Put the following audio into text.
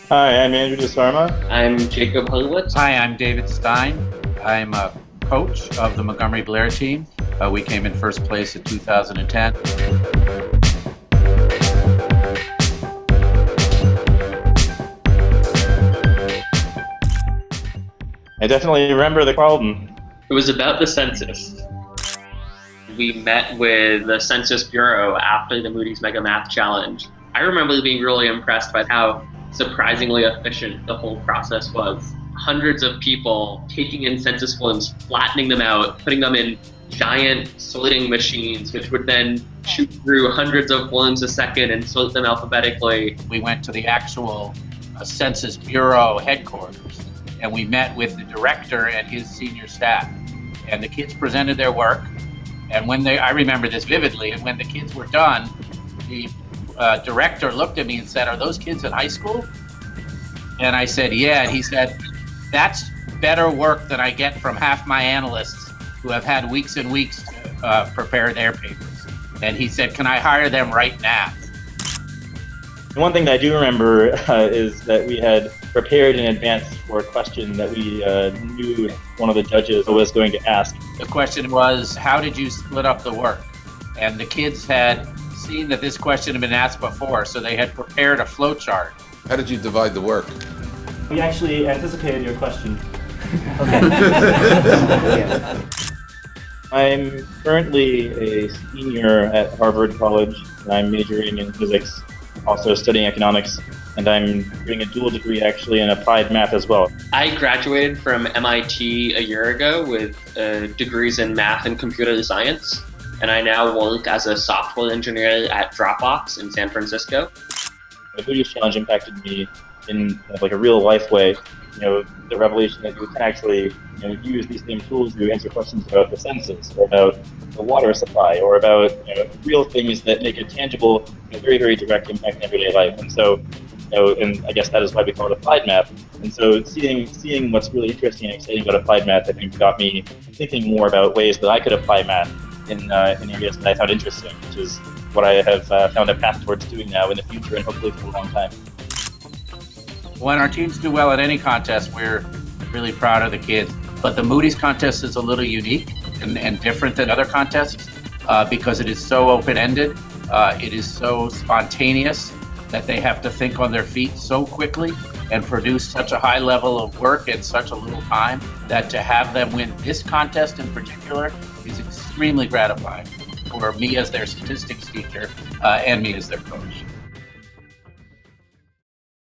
Hi, I'm Andrew DeSarma. I'm Jacob Hulwitz. Hi, I'm David Stein. I'm a coach of the Montgomery Blair team. We came in first place in 2010. I definitely remember the problem. It was about the census. We met with the Census Bureau after the Moody's Mega Math Challenge. I remember being really impressed by how surprisingly efficient the whole process was. Hundreds of people taking in census forms, flattening them out, putting them in giant sorting machines, which would then shoot through hundreds of forms a second and sort them alphabetically. We went to the actual Census Bureau headquarters, and we met with the director and his senior staff. And the kids presented their work. And I remember this vividly, and when the kids were done, the director looked at me and said, "Are those kids in high school?" And I said, "Yeah." And he said, "That's better work than I get from half my analysts who have had weeks and weeks to prepare their papers." And he said, "Can I hire them right now?" One thing that I do remember is that we had prepared in advance for a question that we knew one of the judges was going to ask. The question was, how did you split up the work? And the kids had seen that this question had been asked before, so they had prepared a flow chart. How did you divide the work? We actually anticipated your question. Okay. I'm currently a senior at Harvard College, and I'm majoring in physics, also studying economics, and I'm doing a dual degree actually in applied math as well. I graduated from MIT a year ago with degrees in math and computer science, and I now work as a software engineer at Dropbox in San Francisco. The Moody's Challenge impacted me in like a real life way. The revelation that you can actually use these same tools to answer questions about the census, or about the water supply, or about real things that make a tangible, very, very direct impact in everyday life. And so, and I guess that is why we call it applied math. And so seeing what's really interesting and exciting about applied math, I think, got me thinking more about ways that I could apply math in areas that I found interesting, which is what I have found a path towards doing now in the future, and hopefully for a long time. When our teams do well at any contest, we're really proud of the kids. But the Moody's contest is a little unique and different than other contests because it is so open-ended. It is so spontaneous that they have to think on their feet so quickly and produce such a high level of work in such a little time that to have them win this contest in particular is extremely gratifying for me as their statistics teacher and me as their coach.